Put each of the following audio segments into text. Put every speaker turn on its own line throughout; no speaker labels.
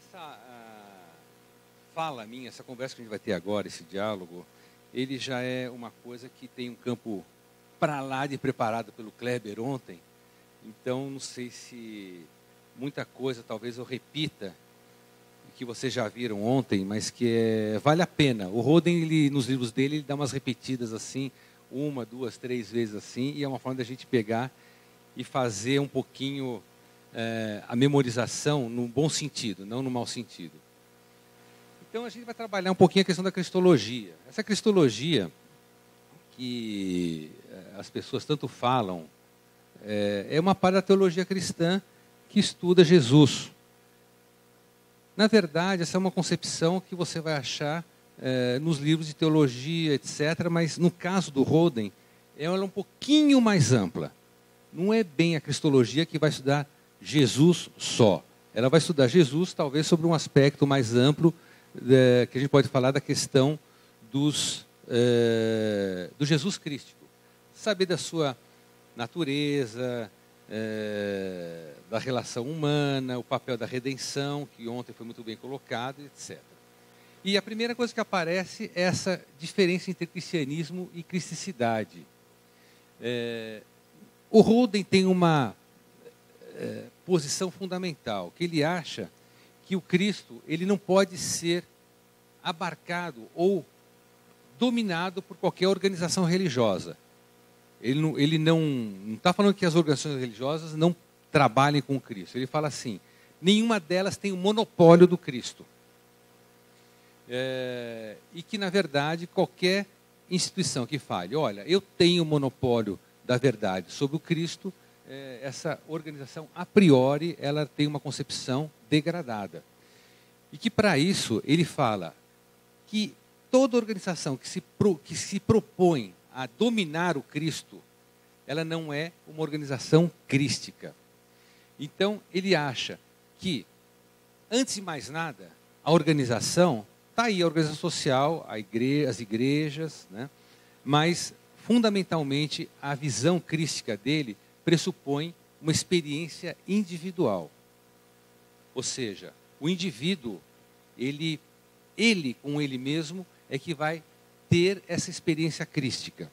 Essa fala minha, essa conversa que a gente vai ter agora, esse diálogo, ele já é uma coisa que tem um campo para lá de preparado pelo Kleber ontem. Então, não sei se muita coisa talvez eu repita, que vocês já viram ontem, mas que vale a pena. O Roden, ele, nos livros dele, ele dá umas repetidas assim, 1, 2, 3 vezes assim, e é uma forma da gente pegar e fazer um pouquinho a memorização no bom sentido, não no mau sentido. Então, a gente vai trabalhar um pouquinho a questão da cristologia. Essa cristologia que as pessoas tanto falam, é uma parte da teologia cristã que estuda Jesus. Na verdade, essa é uma concepção que você vai achar nos livros de teologia, etc. Mas no caso do Roden, ela é um pouquinho mais ampla. Não é bem a cristologia que vai estudar Jesus só. Ela vai estudar Jesus, talvez, sobre um aspecto mais amplo, que a gente pode falar da questão do Jesus crístico. Saber da sua natureza, da relação humana, o papel da redenção, que ontem foi muito bem colocado, etc. E a primeira coisa que aparece é essa diferença entre cristianismo e cristicidade. O Roden tem uma posição fundamental, que ele acha que o Cristo ele não pode ser abarcado ou dominado por qualquer organização religiosa. Ele não está falando que as organizações religiosas não trabalhem com o Cristo. Ele fala assim, nenhuma delas tem o monopólio do Cristo. E que, na verdade, qualquer instituição que fale, olha, eu tenho o monopólio da verdade sobre o Cristo, essa organização, a priori, ela tem uma concepção degradada. E que, para isso, ele fala que toda organização que se propõe a dominar o Cristo, ela não é uma organização crística. Então, ele acha que, antes de mais nada, a organização, está aí a organização social, as igrejas, né? Mas, fundamentalmente, a visão crística dele pressupõe uma experiência individual. Ou seja, o indivíduo, ele com ele mesmo, é que vai ter essa experiência crística.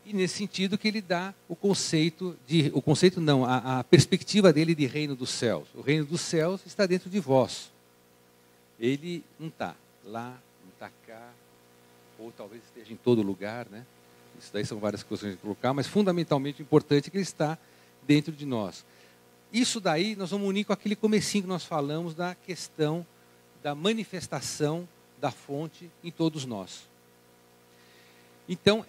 E nesse sentido que ele dá a perspectiva dele de reino dos céus. O reino dos céus está dentro de vós. Ele não está lá, não está cá, ou talvez esteja em todo lugar, né? Isso daí são várias coisas que colocar, mas fundamentalmente importante é que ele está dentro de nós. Isso daí nós vamos unir com aquele comecinho que nós falamos da questão da manifestação da fonte em todos nós. Então,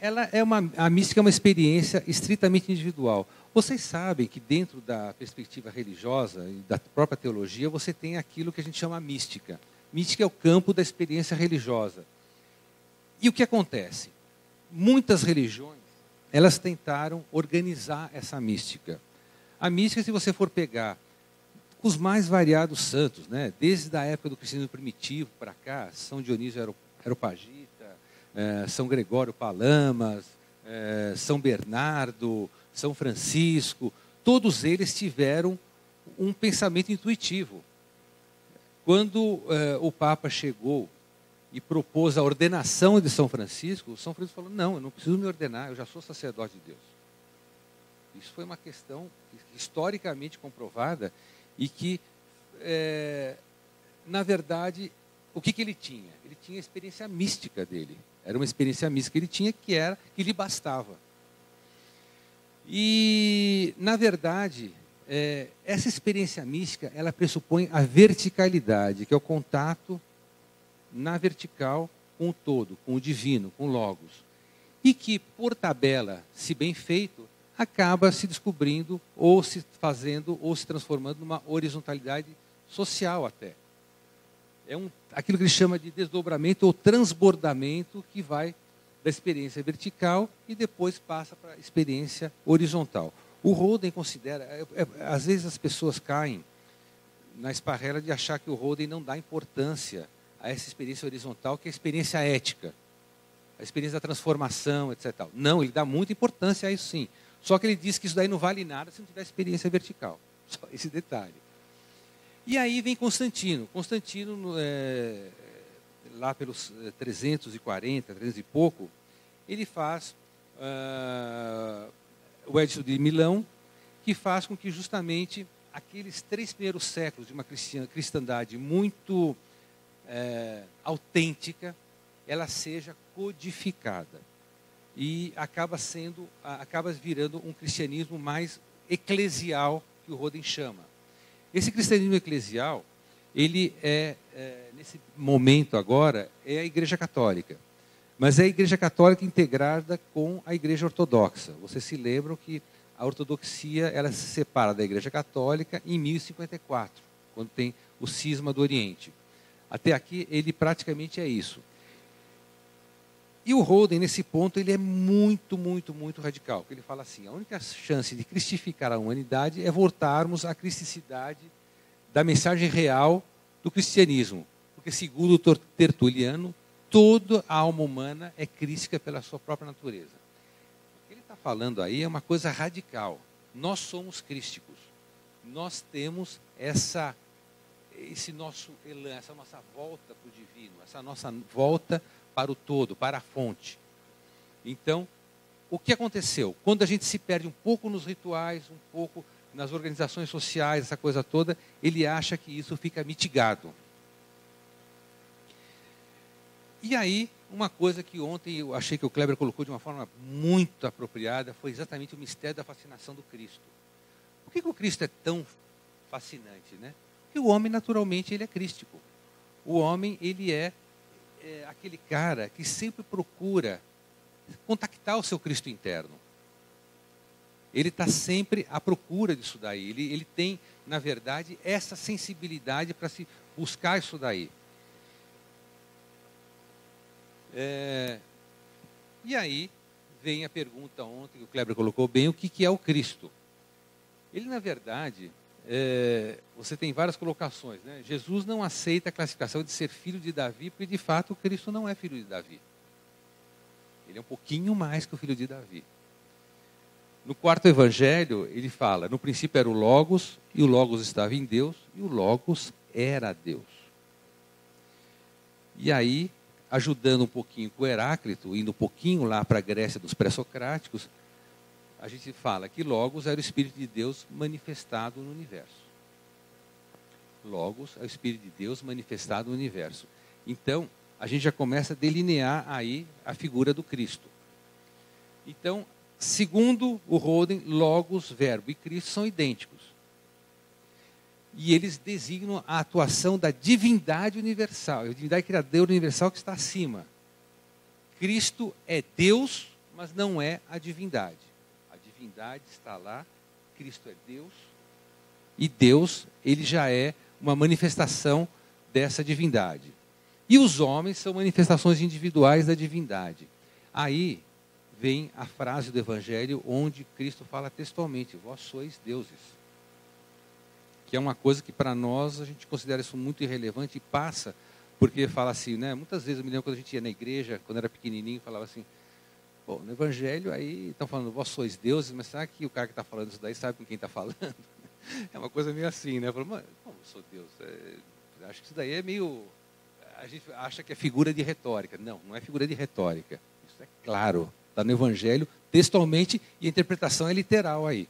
a mística é uma experiência estritamente individual. Vocês sabem que dentro da perspectiva religiosa e da própria teologia, você tem aquilo que a gente chama mística. Mística é o campo da experiência religiosa. E o que acontece? Muitas religiões, elas tentaram organizar essa mística. A mística, se você for pegar os mais variados santos, né? Desde a época do cristianismo primitivo para cá, São Dionísio Areopagita, São Gregório Palamas, São Bernardo, São Francisco, todos eles tiveram um pensamento intuitivo. Quando o Papa chegou e propôs a ordenação de São Francisco falou, não, eu não preciso me ordenar, eu já sou sacerdote de Deus. Isso foi uma questão historicamente comprovada e que, na verdade, o que ele tinha? Ele tinha a experiência mística dele. Era uma experiência mística que ele tinha que lhe bastava. E, na verdade, essa experiência mística, ela pressupõe a verticalidade, que é o contato na vertical com o todo, com o divino, com o Logos. E que, por tabela, se bem feito, acaba se descobrindo, ou se fazendo, ou se transformando numa horizontalidade social até. Aquilo que ele chama de desdobramento ou transbordamento, que vai da experiência vertical e depois passa para a experiência horizontal. O Roden considera, às vezes as pessoas caem na esparrela de achar que o Roden não dá importância a essa experiência horizontal, que é a experiência ética, a experiência da transformação, etc. Não, ele dá muita importância a isso sim. Só que ele diz que isso daí não vale nada se não tiver experiência vertical. Só esse detalhe. E aí vem Constantino. Constantino, lá pelos 340, 300 e pouco, ele faz o Edito de Milão, que faz com que justamente aqueles 3 primeiros séculos de uma cristandade muito autêntica, ela seja codificada. E acaba virando um cristianismo mais eclesial, que o Roden chama. Esse cristianismo eclesial, ele nesse momento agora, é a Igreja Católica. Mas é a Igreja Católica integrada com a Igreja Ortodoxa. Vocês se lembram que a ortodoxia ela se separa da Igreja Católica em 1054, quando tem o cisma do Oriente. Até aqui, ele praticamente é isso. E o Roden, nesse ponto, ele é muito, muito, muito radical. Ele fala assim, a única chance de cristificar a humanidade é voltarmos à cristicidade da mensagem real do cristianismo. Porque, segundo o Tertuliano, toda a alma humana é crística pela sua própria natureza. O que ele está falando aí é uma coisa radical. Nós somos crísticos. Nós temos esse nosso elan, essa nossa volta para o divino, essa nossa volta para o todo, para a fonte. Então, o que aconteceu? Quando a gente se perde um pouco nos rituais, um pouco nas organizações sociais, essa coisa toda, ele acha que isso fica mitigado. E aí, uma coisa que ontem eu achei que o Kleber colocou de uma forma muito apropriada, foi exatamente o mistério da fascinação do Cristo. Por que o Cristo é tão fascinante, né? Porque o homem, naturalmente, ele é crístico. O homem, ele é aquele cara que sempre procura contactar o seu Cristo interno. Ele está sempre à procura disso daí. Ele tem, na verdade, essa sensibilidade para se buscar isso daí. E aí vem a pergunta ontem que o Kleber colocou bem, o que é o Cristo? Ele, na verdade, você tem várias colocações, né? Jesus não aceita a classificação de ser filho de Davi, porque de fato o Cristo não é filho de Davi. Ele é um pouquinho mais que o filho de Davi. No 4º evangelho, ele fala, no princípio era o Logos, e o Logos estava em Deus, e o Logos era Deus. E aí, ajudando um pouquinho com o Heráclito, indo um pouquinho lá para a Grécia dos pré-socráticos, a gente fala que Logos era o Espírito de Deus manifestado no universo. Logos é o Espírito de Deus manifestado no universo. Então, a gente já começa a delinear aí a figura do Cristo. Então, segundo o Roden, Logos, Verbo e Cristo são idênticos. E eles designam a atuação da divindade universal, a divindade criadora universal que está acima. Cristo é Deus, mas não é a divindade. A divindade está lá, Cristo é Deus, e Deus, ele já é uma manifestação dessa divindade. E os homens são manifestações individuais da divindade. Aí vem a frase do Evangelho onde Cristo fala textualmente, vós sois deuses. Que é uma coisa que para nós a gente considera isso muito irrelevante e passa, porque fala assim, né? Muitas vezes eu me lembro quando a gente ia na igreja, quando era pequenininho, falava assim, pô, no Evangelho aí estão falando, vós sois deuses, mas será que o cara que está falando isso daí sabe com quem está falando? É uma coisa meio assim, né? Eu falo, mas como eu sou Deus? Acho que isso daí é meio... A gente acha que é figura de retórica. Não, não é figura de retórica. Isso é claro. Está no Evangelho, textualmente, e a interpretação é literal aí.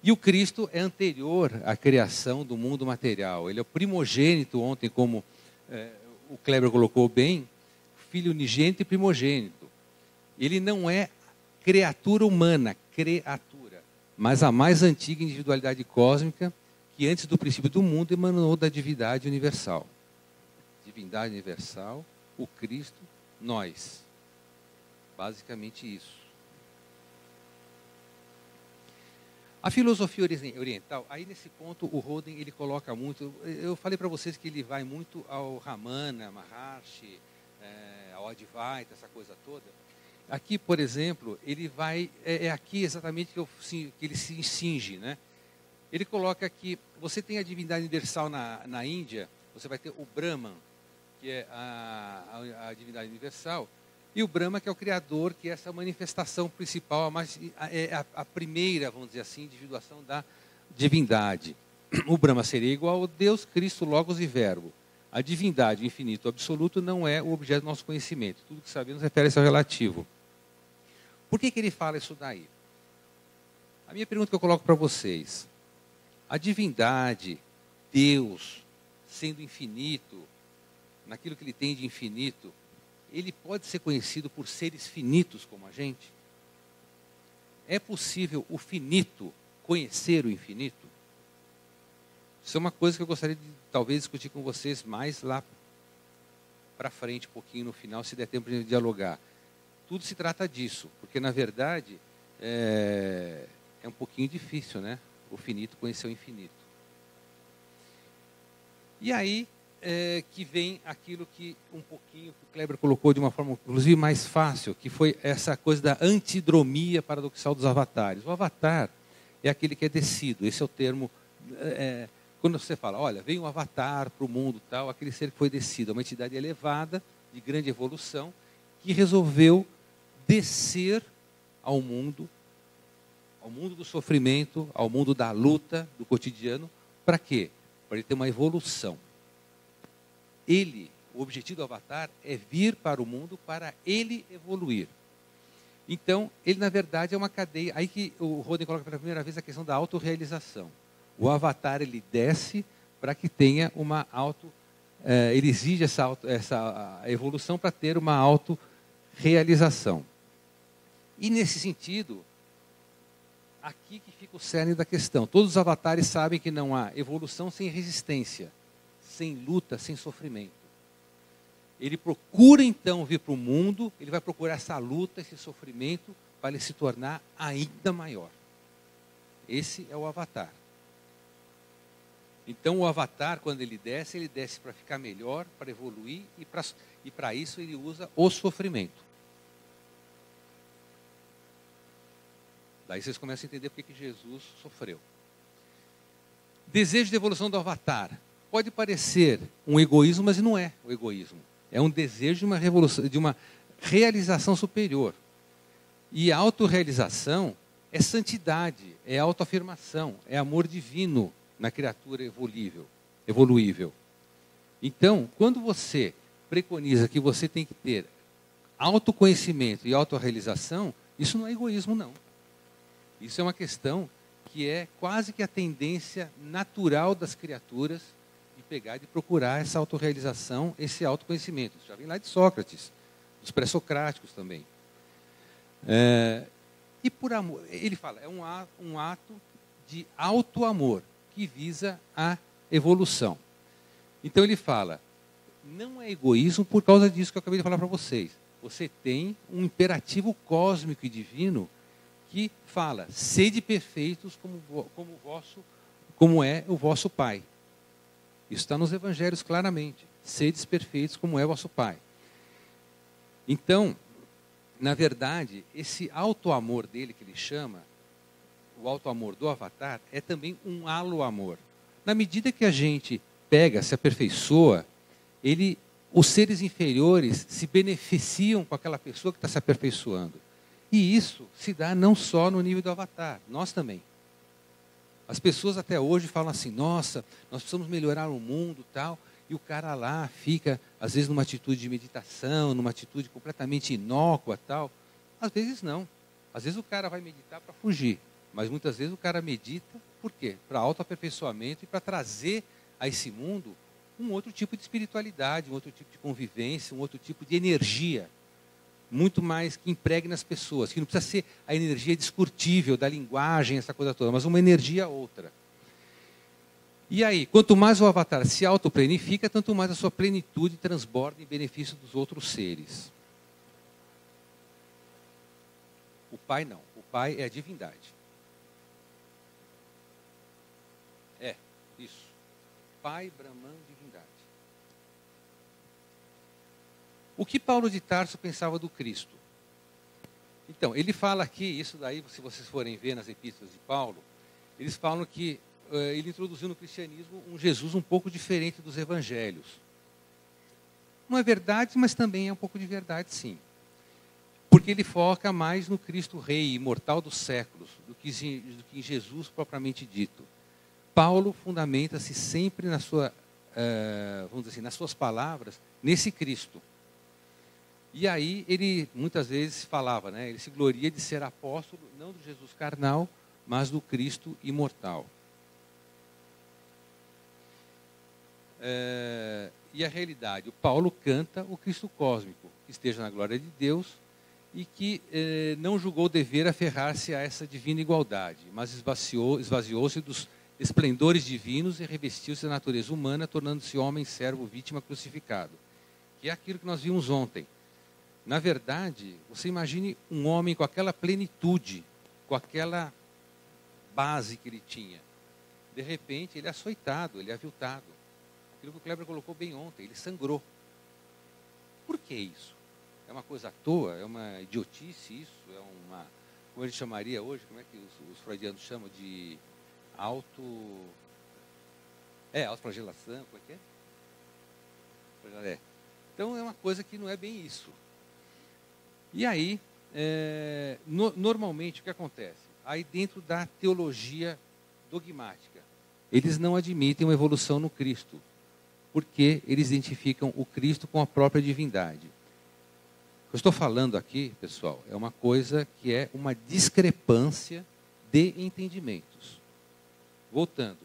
E o Cristo é anterior à criação do mundo material. Ele é o primogênito, ontem, como o Kleber colocou bem, filho unigênito e primogênito. Ele não é criatura humana, criatura, mas a mais antiga individualidade cósmica que antes do princípio do mundo emanou da divindade universal. Divindade universal, o Cristo, nós. Basicamente isso. A filosofia oriental, aí nesse ponto o Roden ele coloca muito, eu falei para vocês que ele vai muito ao Ramana, Maharshi, ao Advaita, essa coisa toda. Aqui, por exemplo, ele vai, aqui exatamente que ele se cinge, né? Ele coloca que você tem a divindade universal na Índia, você vai ter o Brahman, que é a divindade universal, e o Brahma, que é o Criador, que é essa manifestação principal, a primeira, vamos dizer assim, individuação da divindade. o Brahma seria igual ao Deus, Cristo, Logos e Verbo. A divindade, o infinito, o absoluto, não é o objeto do nosso conhecimento. Tudo que sabemos refere-se ao relativo. Por que ele fala isso daí? A minha pergunta que eu coloco para vocês: a divindade, Deus, sendo infinito, naquilo que ele tem de infinito, ele pode ser conhecido por seres finitos como a gente? É possível o finito conhecer o infinito? Isso é uma coisa que eu gostaria de talvez discutir com vocês mais lá para frente, um pouquinho no final, se der tempo de dialogar. Tudo se trata disso, porque na verdade é um pouquinho difícil, né? O finito conhecer o infinito. E aí que vem aquilo que um pouquinho que o Kleber colocou de uma forma inclusive mais fácil, que foi essa coisa da antidromia paradoxal dos avatares. O avatar é aquele que é descido, esse é o termo. Quando você fala, olha, veio um avatar para o mundo, tal, aquele ser que foi descido, uma entidade elevada, de grande evolução, que resolveu descer ao mundo do sofrimento, ao mundo da luta, do cotidiano, para quê? Para ele ter uma evolução. O objetivo do avatar é vir para o mundo para ele evoluir. Então, ele na verdade é uma cadeia, aí que o Roden coloca pela primeira vez a questão da autorrealização. O avatar, ele desce para que tenha uma ele exige essa evolução para ter uma autorrealização. E nesse sentido, aqui que fica o cerne da questão. Todos os avatares sabem que não há evolução sem resistência, sem luta, sem sofrimento. Ele procura então vir para o mundo, ele vai procurar essa luta, esse sofrimento, para ele se tornar ainda maior. Esse é o avatar. Então o avatar, quando ele desce para ficar melhor, para evoluir, e para isso ele usa o sofrimento. Daí vocês começam a entender porque que Jesus sofreu. Desejo de evolução do avatar. Pode parecer um egoísmo, mas não é o egoísmo. É um desejo de uma revolução, de uma realização superior. E a autorrealização é santidade, é autoafirmação, é amor divino na criatura evoluível. Então, quando você preconiza que você tem que ter autoconhecimento e autorrealização, isso não é egoísmo, não. Isso é uma questão que é quase que a tendência natural das criaturas de pegar e de procurar essa autorrealização, esse autoconhecimento. Isso já vem lá de Sócrates, dos pré-socráticos também. E por amor, ele fala, é um ato de auto-amor que visa a evolução. Então ele fala, não é egoísmo por causa disso que eu acabei de falar para vocês. Você tem um imperativo cósmico e divino que fala, sede perfeitos como é o vosso Pai. Isso está nos evangelhos claramente. Sedes perfeitos como é o vosso Pai. Então, na verdade, esse auto-amor dele que ele chama, o auto-amor do avatar, é também um halo-amor. Na medida que a gente pega, se aperfeiçoa, os seres inferiores se beneficiam com aquela pessoa que está se aperfeiçoando. E isso se dá não só no nível do avatar, nós também. As pessoas até hoje falam assim, nossa, nós precisamos melhorar o mundo e tal, e o cara lá fica, às vezes, numa atitude de meditação, numa atitude completamente inócua tal. Às vezes não. Às vezes o cara vai meditar para fugir, mas muitas vezes o cara medita, por quê? Para autoaperfeiçoamento e para trazer a esse mundo um outro tipo de espiritualidade, um outro tipo de convivência, um outro tipo de energia. Muito mais que empregue nas pessoas, que não precisa ser a energia discutível da linguagem, essa coisa toda, mas uma energia outra. E aí, quanto mais o avatar se autoplenifica, tanto mais a sua plenitude transborda em benefício dos outros seres. O Pai não, o Pai é a divindade. Isso. Pai, Brahman, divindade. O que Paulo de Tarso pensava do Cristo? Então, ele fala aqui, isso daí, se vocês forem ver nas epístolas de Paulo, eles falam que ele introduziu no cristianismo um Jesus um pouco diferente dos evangelhos. Não é verdade, mas também é um pouco de verdade, sim. Porque ele foca mais no Cristo Rei, imortal dos séculos, do que em Jesus propriamente dito. Paulo fundamenta-se sempre na sua, vamos dizer assim, nas suas palavras, nesse Cristo. E aí ele muitas vezes falava, né, ele se gloria de ser apóstolo, não do Jesus carnal, mas do Cristo imortal. E a realidade, o Paulo canta o Cristo cósmico, que esteja na glória de Deus, e que não julgou dever aferrar-se a essa divina igualdade, mas esvaziou-se dos esplendores divinos e revestiu-se da natureza humana, tornando-se homem, servo, vítima, crucificado. Que é aquilo que nós vimos ontem. Na verdade, você imagine um homem com aquela plenitude, com aquela base que ele tinha. De repente, ele é açoitado, ele é aviltado. Aquilo que o Kleber colocou bem ontem, ele sangrou. Por que isso? É uma coisa à toa? É uma idiotice isso? É uma, como ele chamaria hoje, como é que os freudianos chamam de autoflagelação, como é que é? Então é uma coisa que não é bem isso. E aí, normalmente o que acontece? Aí dentro da teologia dogmática, eles não admitem uma evolução no Cristo, porque eles identificam o Cristo com a própria divindade. O que eu estou falando aqui, pessoal, é uma coisa que é uma discrepância de entendimentos. Voltando,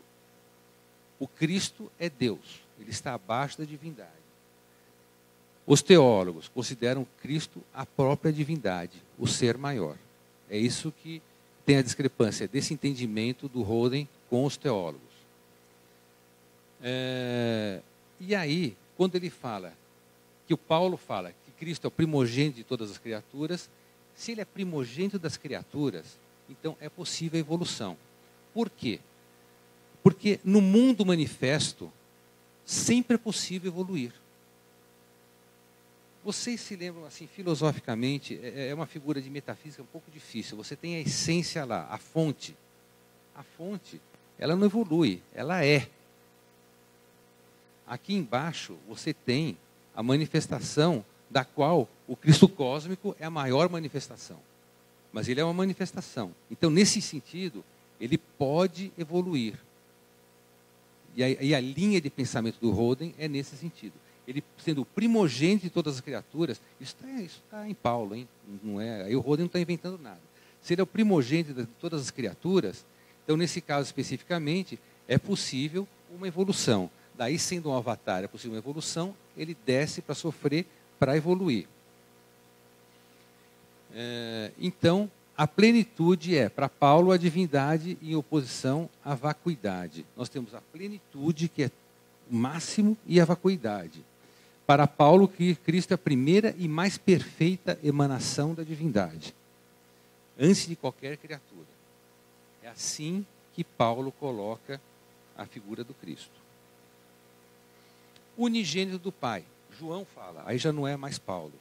o Cristo é Deus, ele está abaixo da divindade. Os teólogos consideram Cristo a própria divindade, o ser maior. É isso que tem a discrepância desse entendimento do Roden com os teólogos. E aí, quando ele fala, que o Paulo fala que Cristo é o primogênito de todas as criaturas, se ele é primogênito das criaturas, então é possível a evolução. Por quê? Porque no mundo manifesto, sempre é possível evoluir. Vocês se lembram, assim, filosoficamente, é uma figura de metafísica um pouco difícil. Você tem a essência lá, a fonte. A fonte, ela não evolui, ela é. Aqui embaixo, você tem a manifestação da qual o Cristo cósmico é a maior manifestação. Mas ele é uma manifestação. Então, nesse sentido, ele pode evoluir. E a linha de pensamento do Roden é nesse sentido. Ele sendo o primogênito de todas as criaturas, isso está em Paulo, hein? Não é, aí o Roden não está inventando nada. Se ele é o primogênito de todas as criaturas, então nesse caso especificamente, é possível uma evolução. Daí, sendo um avatar, é possível uma evolução, ele desce para sofrer, para evoluir. Então, a plenitude é, para Paulo, a divindade em oposição à vacuidade. Nós temos a plenitude, que é o máximo, e a vacuidade. Para Paulo, que Cristo é a primeira e mais perfeita emanação da divindade, antes de qualquer criatura. É assim que Paulo coloca a figura do Cristo. Unigênito do Pai. João fala, aí já não é mais Paulo.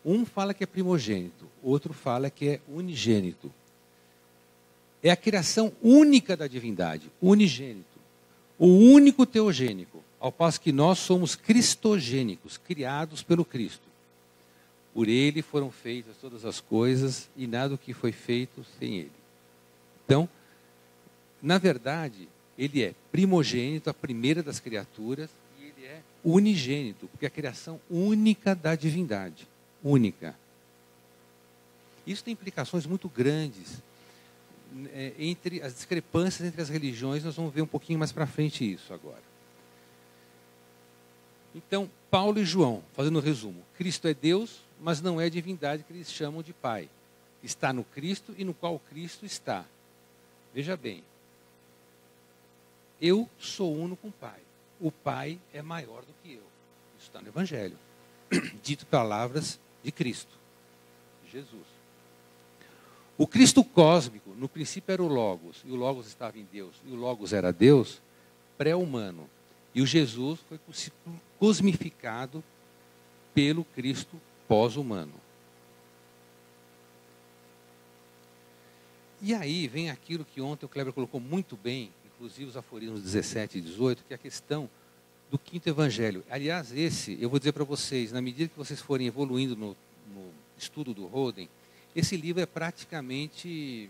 Um fala que é primogênito, outro fala que é unigênito. É a criação única da divindade, unigênito. O único teogênico, ao passo que nós somos cristogênicos, criados pelo Cristo. Por ele foram feitas todas as coisas e nada do que foi feito sem ele. Então, na verdade, ele é primogênito, a primeira das criaturas, e ele é unigênito, porque é a criação única da divindade. Única. Isso tem implicações muito grandes. Entre as discrepâncias entre as religiões, nós vamos ver um pouquinho mais para frente isso agora. Então, Paulo e João, fazendo um resumo, Cristo é Deus, mas não é a divindade que eles chamam de Pai. Está no Cristo e no qual Cristo está. Veja bem, eu sou uno com o Pai. O Pai é maior do que eu. Isso está no Evangelho. Dito palavras de Cristo, Jesus. O Cristo cósmico, no princípio era o Logos, e o Logos estava em Deus, e o Logos era Deus, pré-humano. E o Jesus foi cosmificado pelo Cristo pós-humano. E aí vem aquilo que ontem o Kleber colocou muito bem, inclusive os aforismos 17 e 18, que é a questão do quinto evangelho. Aliás, esse, eu vou dizer para vocês, na medida que vocês forem evoluindo no estudo do Roden, esse livro é praticamente,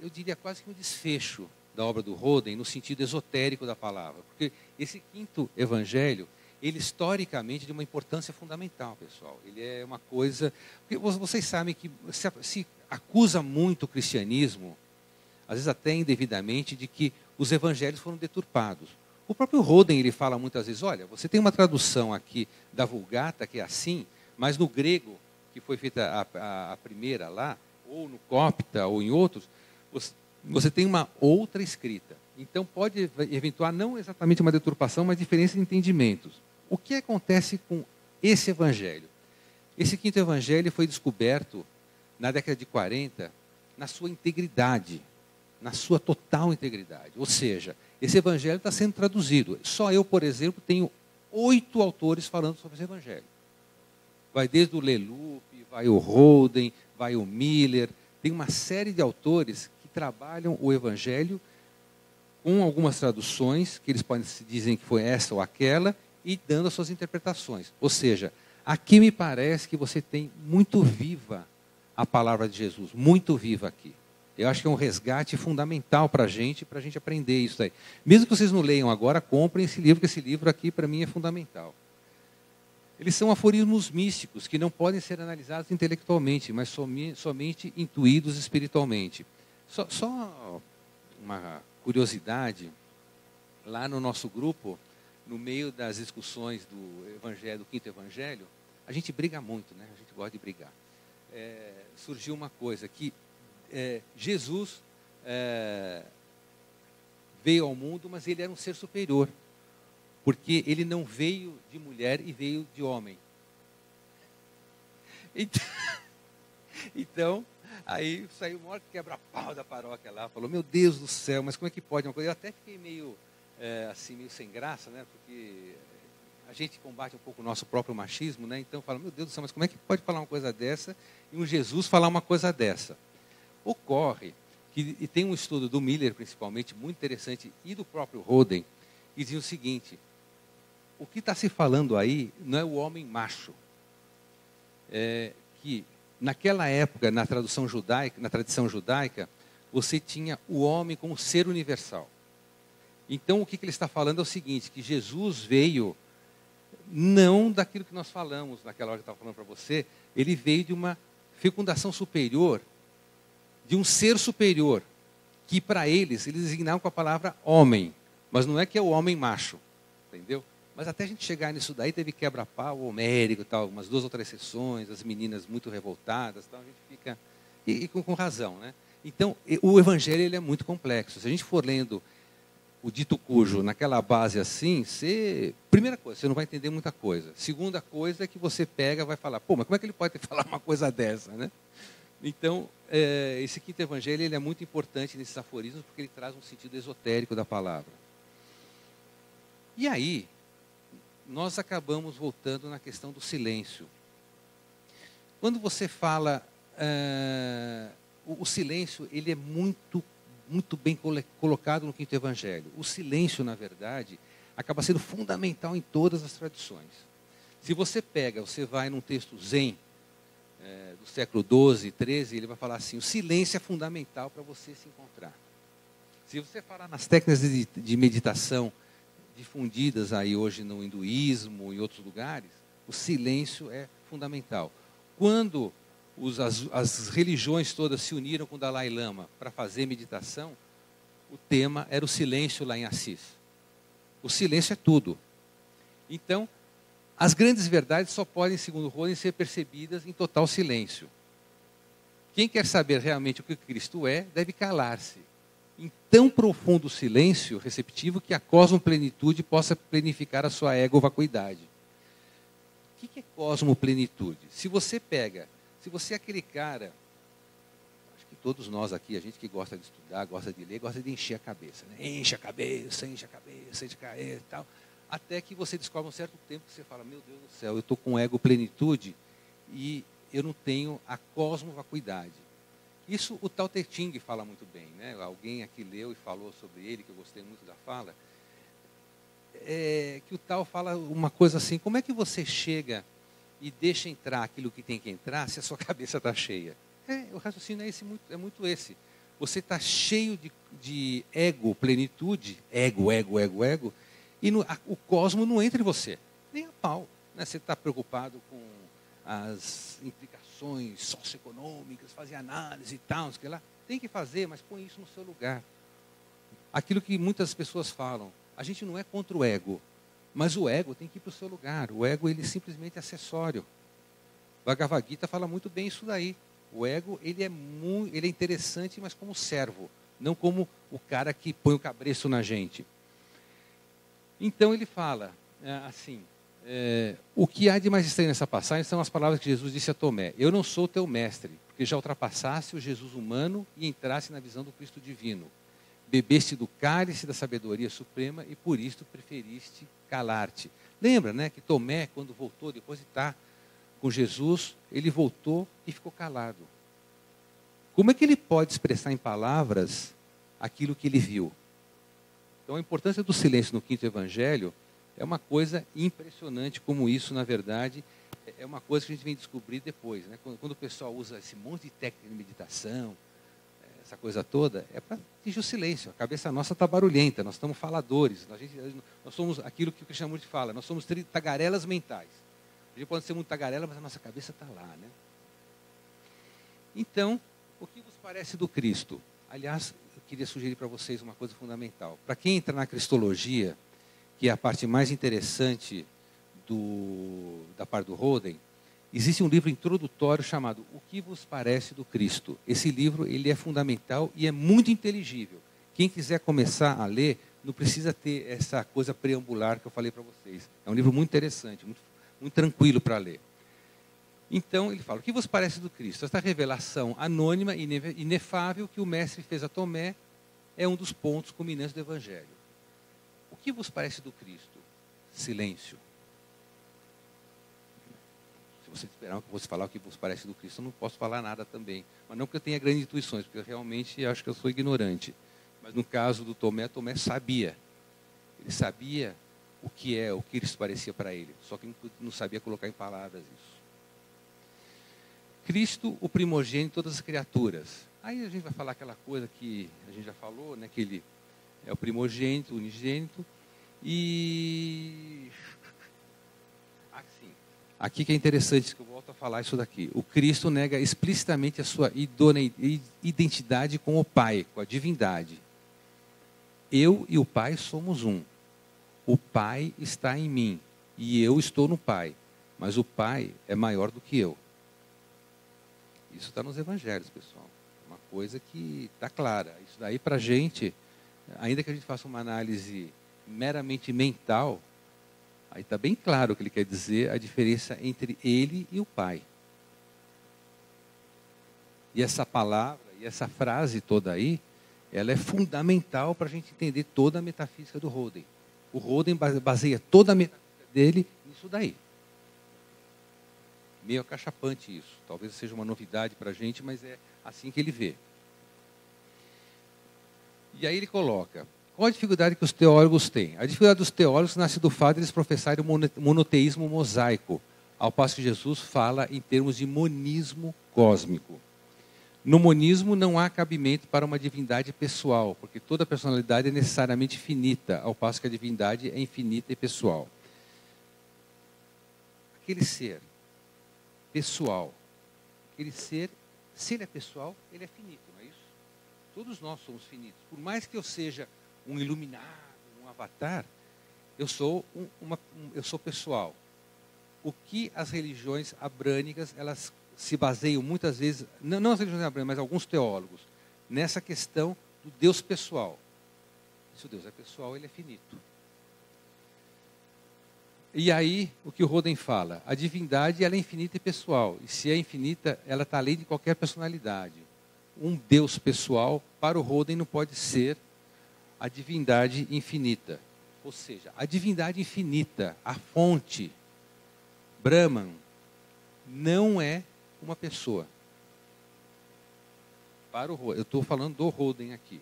eu diria quase que um desfecho da obra do Roden no sentido esotérico da palavra. Porque esse quinto evangelho, ele historicamente é de uma importância fundamental, pessoal. Ele é uma coisa... Porque vocês sabem que se acusa muito o cristianismo, às vezes até indevidamente, de que os evangelhos foram deturpados. O próprio Roden, ele fala muitas vezes, olha, você tem uma tradução aqui da Vulgata, que é assim, mas no grego, que foi feita a primeira lá, ou no copta, ou em outros, você tem uma outra escrita. Então pode eventuar não exatamente uma deturpação, mas diferença de entendimentos. O que acontece com esse evangelho? Esse quinto evangelho foi descoberto na década de 40, na sua integridade, na sua total integridade. Ou seja, esse evangelho está sendo traduzido. Só eu, por exemplo, tenho 8 autores falando sobre esse evangelho. Vai desde o Leloup, vai o Roden, vai o Miller. Tem uma série de autores que trabalham o evangelho com algumas traduções, que eles podem dizer que foi essa ou aquela, e dando as suas interpretações. Ou seja, aqui me parece que você tem muito viva a palavra de Jesus, muito viva aqui. Eu acho que é um resgate fundamental para a gente aprender isso aí. Mesmo que vocês não leiam agora, comprem esse livro, que esse livro aqui para mim é fundamental. Eles são aforismos místicos, que não podem ser analisados intelectualmente, mas somente intuídos espiritualmente. Só uma curiosidade, lá no nosso grupo, no meio das discussões do evangelho, do quinto evangelho, a gente briga muito, né? A gente gosta de brigar. Surgiu uma coisa, que Jesus veio ao mundo, mas ele era um ser superior, porque ele não veio de mulher e veio de homem. Então aí saiu o maior quebra-pau da paróquia lá, falou, meu Deus do céu, mas como é que pode uma coisa? Eu até fiquei meio sem graça, né? Porque a gente combate um pouco o nosso próprio machismo, né? Então fala, meu Deus do céu, mas como é que pode falar uma coisa dessa e um Jesus falar uma coisa dessa? Ocorre que, e tem um estudo do Miller, principalmente, muito interessante, e do próprio Roden, que diz o seguinte, o que está se falando aí não é o homem macho. Que naquela época, na tradição judaica, você tinha o homem como ser universal. Então, o que ele está falando é o seguinte, que Jesus veio, não daquilo que nós falamos, naquela hora que eu estava falando para você, ele veio de uma fecundação superior, de um ser superior, que para eles designavam com a palavra homem, mas não é que é o homem macho, entendeu? Mas até a gente chegar nisso daí, teve quebra-pau homérico, tal, umas 2 ou 3 sessões, as meninas muito revoltadas, tal, a gente fica, e com razão, né? Então, o evangelho ele é muito complexo. Se a gente for lendo o dito cujo naquela base assim, primeira coisa, você não vai entender muita coisa. Segunda coisa é que você pega e vai falar, pô, mas como é que ele pode falar uma coisa dessa, né? Então, esse quinto evangelho ele é muito importante nesses aforismos, porque ele traz um sentido esotérico da palavra. E aí, nós acabamos voltando na questão do silêncio. Quando você fala, o silêncio, ele é muito bem colocado no quinto evangelho. O silêncio, na verdade, acaba sendo fundamental em todas as tradições. Se você vai num texto Zen, do século XII, XIII, ele vai falar assim, o silêncio é fundamental para você se encontrar. Se você falar nas técnicas de meditação difundidas aí hoje no hinduísmo e outros lugares, o silêncio é fundamental. Quando as religiões todas se uniram com o Dalai Lama para fazer meditação, o tema era o silêncio lá em Assis. O silêncio é tudo. Então, as grandes verdades só podem, segundo Roden, ser percebidas em total silêncio. Quem quer saber realmente o que Cristo é, deve calar-se. Em tão profundo silêncio receptivo que a cosmoplenitude possa plenificar a sua ego-vacuidade. O que é cosmoplenitude? Se você é aquele cara, acho que todos nós aqui, a gente que gosta de estudar, gosta de ler, gosta de encher a cabeça. Né? Enche a cabeça e tal. Até que você descobre um certo tempo que você fala, meu Deus do céu, eu estou com ego-plenitude e eu não tenho a cosmovacuidade. Isso o Tao Te Ching fala muito bem, né? Alguém aqui leu e falou sobre ele, que eu gostei muito da fala, que o Tao fala uma coisa assim, como é que você chega e deixa entrar aquilo que tem que entrar se a sua cabeça está cheia? O raciocínio é muito esse. Você está cheio de ego, plenitude, ego, e o cosmo não entra em você, nem a pau. Né? Você está preocupado com as implicações socioeconômicas, fazer análise e tal, não sei o que lá. Tem que fazer, mas põe isso no seu lugar. Aquilo que muitas pessoas falam, a gente não é contra o ego, mas o ego tem que ir para o seu lugar. O ego, ele simplesmente é acessório. Bhagavad Gita fala muito bem isso daí. O ego, ele é interessante, mas como servo, não como o cara que põe o cabresto na gente. Então ele fala assim, o que há de mais estranho nessa passagem são as palavras que Jesus disse a Tomé: eu não sou teu mestre, porque já ultrapassaste o Jesus humano e entraste na visão do Cristo divino. Bebeste do cálice da sabedoria suprema e por isto preferiste calar-te. Lembra, né, que Tomé, quando voltou, depois de estar com Jesus, ele voltou e ficou calado. Como é que ele pode expressar em palavras aquilo que ele viu? Então, a importância do silêncio no quinto evangelho é uma coisa impressionante, como isso, na verdade, é uma coisa que a gente vem descobrir depois. Né? Quando o pessoal usa esse monte de técnica de meditação, essa coisa toda, é para atingir o silêncio. A cabeça nossa está barulhenta, nós estamos faladores. Nós somos aquilo que o Krishnamurti fala, nós somos tagarelas mentais. A gente pode ser muito tagarela, mas a nossa cabeça está lá. Né? Então, o que vos parece do Cristo? Aliás, eu queria sugerir para vocês uma coisa fundamental. Para quem entra na cristologia, que é a parte mais interessante da parte do Roden, existe um livro introdutório chamado O que vos parece do Cristo. Esse livro, ele é fundamental e é muito inteligível. Quem quiser começar a ler, não precisa ter essa coisa preambular que eu falei para vocês. É um livro muito interessante, muito tranquilo para ler. Então, ele fala: o que vos parece do Cristo? Esta revelação anônima e inefável que o mestre fez a Tomé é um dos pontos culminantes do Evangelho. O que vos parece do Cristo? Silêncio. Você esperar que eu fosse falar o que vos parece do Cristo, eu não posso falar nada também. Mas não porque eu tenha grandes intuições, porque eu realmente acho que eu sou ignorante. Mas no caso do Tomé, Tomé sabia. Ele sabia o que Cristo parecia para ele. Só que não sabia colocar em palavras isso. Cristo, o primogênito de todas as criaturas. Aí a gente vai falar aquela coisa que a gente já falou, né, que ele é o primogênito, o unigênito. E aqui que é interessante, que eu volto a falar isso daqui. O Cristo nega explicitamente a sua identidade com o Pai, com a divindade. Eu e o Pai somos um. O Pai está em mim e eu estou no Pai. Mas o Pai é maior do que eu. Isso está nos evangelhos, pessoal. Uma coisa que está clara. Isso daí para a gente, ainda que a gente faça uma análise meramente mental, aí está bem claro o que ele quer dizer, a diferença entre ele e o Pai. E essa palavra, e essa frase toda aí, ela é fundamental para a gente entender toda a metafísica do Roden. O Roden baseia toda a metafísica dele nisso daí. Meio acachapante isso. Talvez seja uma novidade para a gente, mas é assim que ele vê. E aí ele coloca: qual a dificuldade que os teólogos têm? A dificuldade dos teólogos nasce do fato de eles professarem o monoteísmo mosaico, ao passo que Jesus fala em termos de monismo cósmico. No monismo não há cabimento para uma divindade pessoal, porque toda personalidade é necessariamente finita, ao passo que a divindade é infinita e pessoal. Aquele ser pessoal, aquele ser, se ele é pessoal, ele é finito, não é isso? Todos nós somos finitos. Por mais que eu seja um iluminado, um avatar, eu sou pessoal. O que as religiões abrânicas, elas se baseiam muitas vezes, não as religiões abrânicas, mas alguns teólogos, nessa questão do Deus pessoal. Se o Deus é pessoal, ele é finito. E aí, o que o Roden fala? A divindade, ela é infinita e pessoal. E se é infinita, ela está além de qualquer personalidade. Um Deus pessoal, para o Roden, não pode ser a divindade infinita. Ou seja, a divindade infinita, a fonte, Brahman, não é uma pessoa. Para o Roden, eu estou falando do Roden aqui.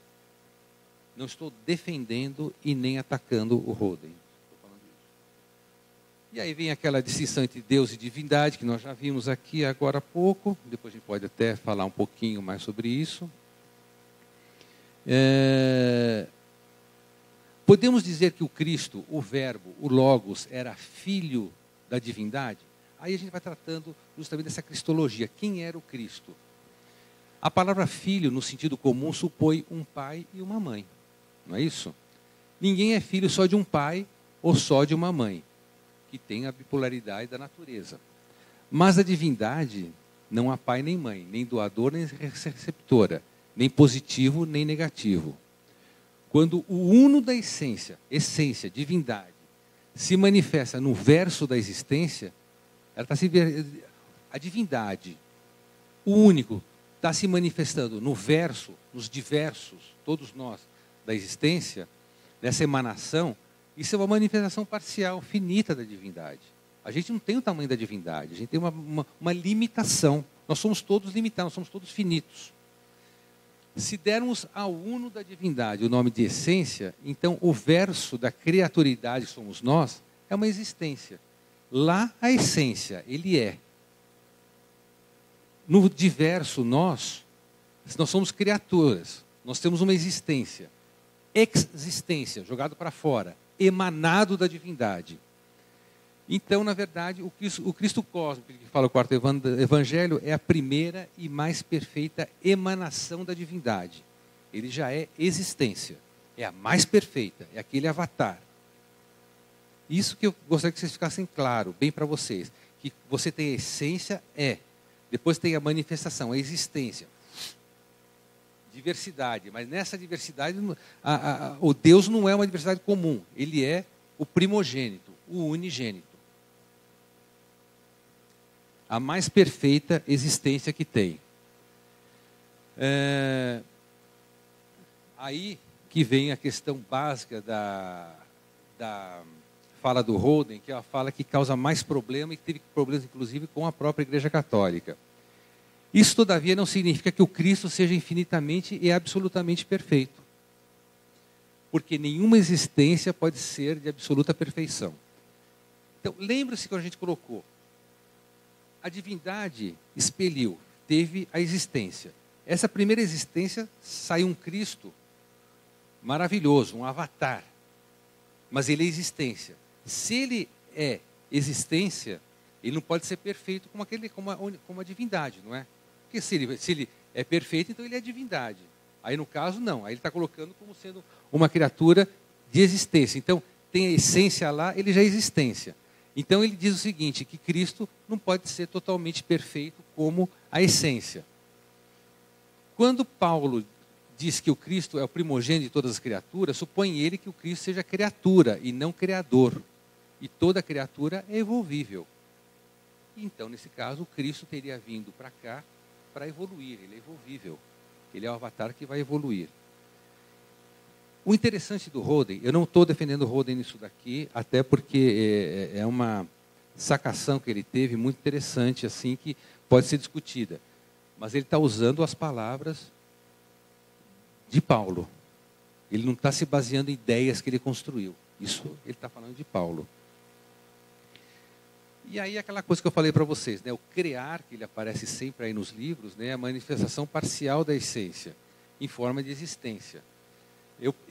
Não estou defendendo e nem atacando o Roden. E aí vem aquela distinção entre Deus e divindade, que nós já vimos aqui agora há pouco. Depois a gente pode até falar um pouquinho mais sobre isso. Podemos dizer que o Cristo, o Verbo, o Logos, era filho da divindade? Aí a gente vai tratando justamente dessa cristologia. Quem era o Cristo? A palavra filho, no sentido comum, supõe um pai e uma mãe. Não é isso? Ninguém é filho só de um pai ou só de uma mãe, que tem a bipolaridade da natureza. Mas a divindade não há pai nem mãe, nem doador nem receptora, nem positivo nem negativo. Quando o uno da essência, divindade, se manifesta no verso da existência, a divindade, o único, está se manifestando no verso, nos diversos, todos nós, da existência, nessa emanação. Isso é uma manifestação parcial, finita da divindade. A gente não tem o tamanho da divindade, a gente tem uma limitação. Nós somos todos limitados, nós somos todos finitos. Se dermos ao uno da divindade o nome de essência, então o verso da criaturidade que somos nós é uma existência. Lá a essência, ele é. No diverso nós somos criaturas, nós temos uma existência. Existência, jogado para fora, emanado da divindade. Então, na verdade, o Cristo cósmico, que fala o quarto evangelho, é a primeira e mais perfeita emanação da divindade. Ele já é existência, é a mais perfeita, é aquele avatar. Isso que eu gostaria que vocês ficassem claro, bem para vocês, que você tem a essência, depois tem a manifestação, a existência, diversidade, mas nessa diversidade, o Deus não é uma diversidade comum, ele é o primogênito, o unigênito. A mais perfeita existência que tem. Aí que vem a questão básica da fala do Holden, que é a fala que causa mais problema e teve problemas, inclusive, com a própria Igreja Católica. Isso, todavia, não significa que o Cristo seja infinitamente e absolutamente perfeito. Porque nenhuma existência pode ser de absoluta perfeição. Então, lembre-se que a gente colocou. A divindade expeliu, teve a existência. Essa primeira existência saiu um Cristo maravilhoso, um avatar. Mas ele é existência. Se ele é existência, ele não pode ser perfeito como a divindade, não é? Porque se ele é perfeito, então ele é divindade. Aí no caso, não. Aí ele está colocando como sendo uma criatura de existência. Então, tem a essência lá, ele já é existência. Então ele diz o seguinte, que Cristo não pode ser totalmente perfeito como a essência. Quando Paulo diz que o Cristo é o primogênito de todas as criaturas, supõe ele que o Cristo seja criatura e não criador. E toda criatura é evolvível. Então, nesse caso, o Cristo teria vindo para cá para evoluir. Ele é evolvível. Ele é o avatar que vai evoluir. O interessante do Holden, eu não estou defendendo o Holden nisso daqui, até porque é uma sacação que ele teve muito interessante, assim, que pode ser discutida. Mas ele está usando as palavras de Paulo. Ele não está se baseando em ideias que ele construiu. Isso ele está falando de Paulo. E aí aquela coisa que eu falei para vocês, né? O criar, que ele aparece sempre aí nos livros, né? A manifestação parcial da essência, em forma de existência.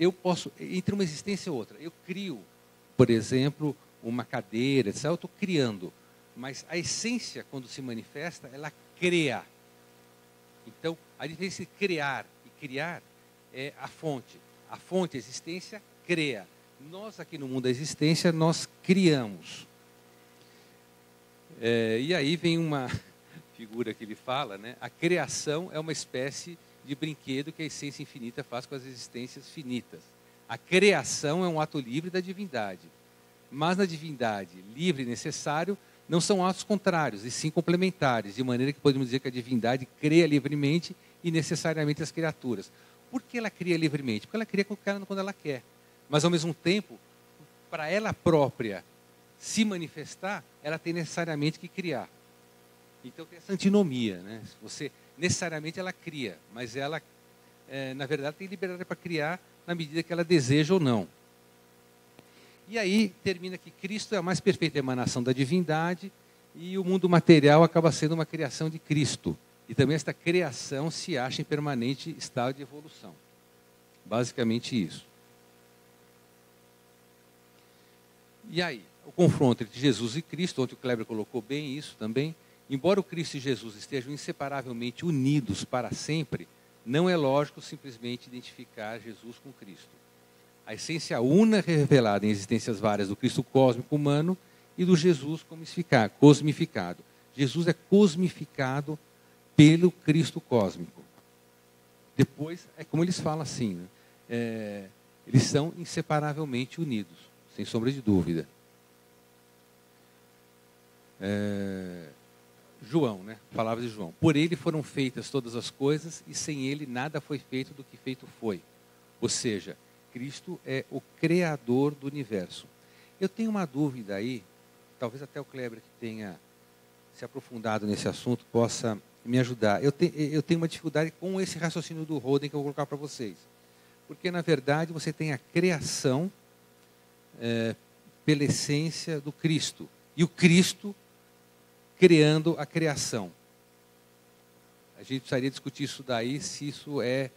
Eu posso, entre uma existência e outra, eu crio, por exemplo, uma cadeira, etc. Eu estou criando. Mas a essência, quando se manifesta, ela cria. Então, a diferença entre criar e criar é a fonte. A fonte, a existência, cria. Nós, aqui no mundo da existência, nós criamos. E aí vem uma figura que ele fala, né? A criação é uma espécie de brinquedo que a essência infinita faz com as existências finitas. A criação é um ato livre da divindade. Mas na divindade, livre e necessário, não são atos contrários, e sim complementares, de maneira que podemos dizer que a divindade cria livremente e necessariamente as criaturas. Por que ela cria livremente? Porque ela cria quando ela quer. Mas, ao mesmo tempo, para ela própria se manifestar, ela tem necessariamente que criar. Então, tem essa antinomia, né? Você, necessariamente, ela cria, mas ela, na verdade, tem liberdade para criar na medida que ela deseja ou não. E aí, termina que Cristo é a mais perfeita emanação da divindade e o mundo material acaba sendo uma criação de Cristo. E também esta criação se acha em permanente estado de evolução. Basicamente isso. E aí, o confronto entre Jesus e Cristo, onde o Kleber colocou bem isso também, embora o Cristo e Jesus estejam inseparavelmente unidos para sempre, não é lógico simplesmente identificar Jesus com Cristo. A essência una revelada em existências várias do Cristo cósmico humano e do Jesus cosmificado. Jesus é cosmificado pelo Cristo cósmico. Depois, é como eles falam assim, né? Eles são inseparavelmente unidos, sem sombra de dúvida. João, né? Palavras de João. Por ele foram feitas todas as coisas e sem ele nada foi feito do que feito foi. Ou seja, Cristo é o Criador do universo. Eu tenho uma dúvida aí, talvez até o Kleber que tenha se aprofundado nesse assunto possa me ajudar. Eu tenho uma dificuldade com esse raciocínio do Roden que eu vou colocar para vocês. Porque, na verdade, você tem a criação pela essência do Cristo. E o Cristo criando a criação. A gente precisaria discutir isso daí, se isso é...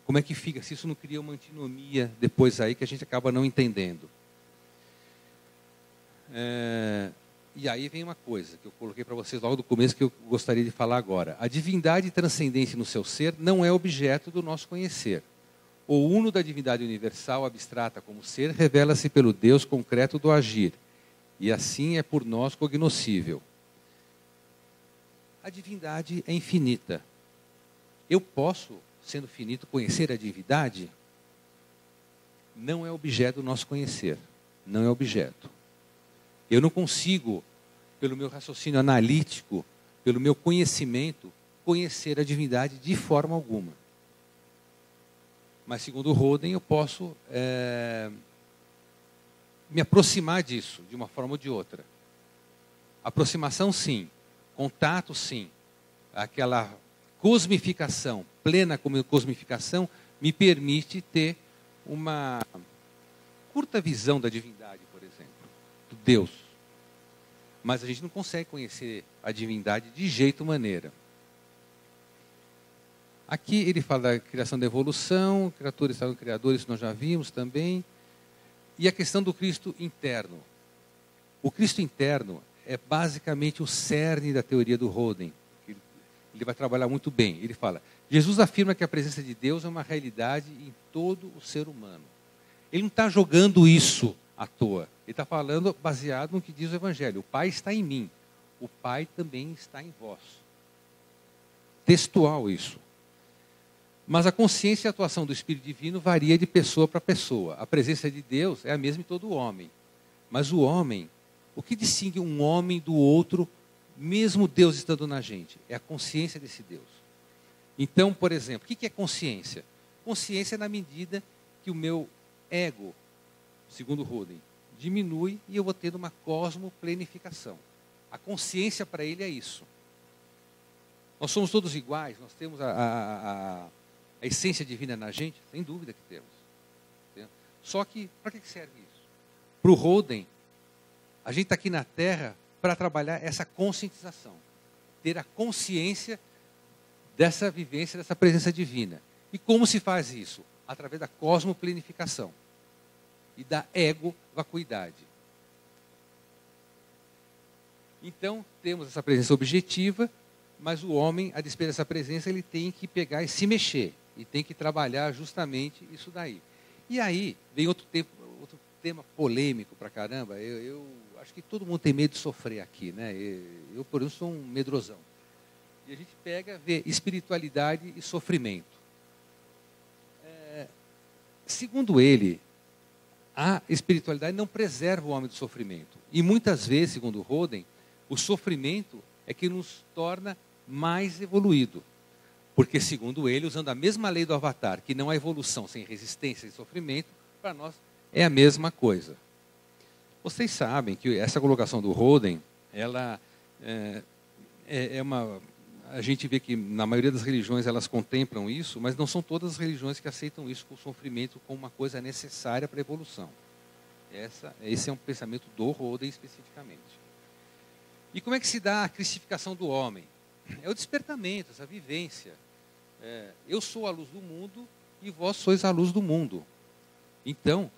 Como é que fica? Se isso não cria uma antinomia depois aí que a gente acaba não entendendo. E aí vem uma coisa que eu coloquei para vocês logo do começo que eu gostaria de falar agora. A divindade transcendente no seu ser não é objeto do nosso conhecer. O uno da divindade universal, abstrata como ser, revela-se pelo Deus concreto do agir. E assim é por nós cognoscível. A divindade é infinita. Eu posso, sendo finito, conhecer a divindade? Não é objeto do nosso conhecer. Não é objeto. Eu não consigo, pelo meu raciocínio analítico, pelo meu conhecimento, conhecer a divindade de forma alguma. Mas, segundo o Roden, eu posso me aproximar disso, de uma forma ou de outra. Aproximação, sim. Contato, sim. Aquela cosmificação, plena cosmificação, me permite ter uma curta visão da divindade, por exemplo, do Deus. Mas a gente não consegue conhecer a divindade de jeito maneira. Aqui ele fala da criação da evolução, criaturas estavam criadores, isso nós já vimos também. E a questão do Cristo interno. O Cristo interno é basicamente o cerne da teoria do Roden. Ele vai trabalhar muito bem. Ele fala, Jesus afirma que a presença de Deus é uma realidade em todo o ser humano. Ele não está jogando isso à toa. Ele está falando baseado no que diz o Evangelho. O Pai está em mim. O Pai também está em vós. Textual isso. Mas a consciência e a atuação do Espírito Divino varia de pessoa para pessoa. A presença de Deus é a mesma em todo homem. Mas o homem, o que distingue um homem do outro, mesmo Deus estando na gente? É a consciência desse Deus. Então, por exemplo, o que é consciência? Consciência é na medida que o meu ego, segundo Roden, diminui e eu vou tendo uma cosmoplenificação. A consciência para ele é isso. Nós somos todos iguais, nós temos a essência divina na gente, sem dúvida que temos. Entendeu? Só que, para que serve isso? Para o Roden, a gente está aqui na Terra para trabalhar essa conscientização. Ter a consciência dessa vivência, dessa presença divina. E como se faz isso? Através da cosmoplenificação e da ego-vacuidade. Então, temos essa presença objetiva, mas o homem, a despeito dessa presença, ele tem que pegar e se mexer. E tem que trabalhar justamente isso daí. E aí, vem outro tema polêmico pra caramba. Eu acho que todo mundo tem medo de sofrer aqui, né? Eu, por exemplo, sou um medrosão. E a gente pega, vê espiritualidade e sofrimento. Segundo ele, a espiritualidade não preserva o homem do sofrimento. E muitas vezes, segundo Roden, o sofrimento é que nos torna mais evoluído. Porque, segundo ele, usando a mesma lei do Avatar, que não há evolução sem resistência e sofrimento, para nós é a mesma coisa. Vocês sabem que essa colocação do Roden, ela é uma... A gente vê que na maioria das religiões elas contemplam isso, mas não são todas as religiões que aceitam isso com o sofrimento como uma coisa necessária para a evolução. Esse é um pensamento do Roden especificamente. E como é que se dá a cristificação do homem? É o despertamento, essa vivência. Eu sou a luz do mundo e vós sois a luz do mundo. Então,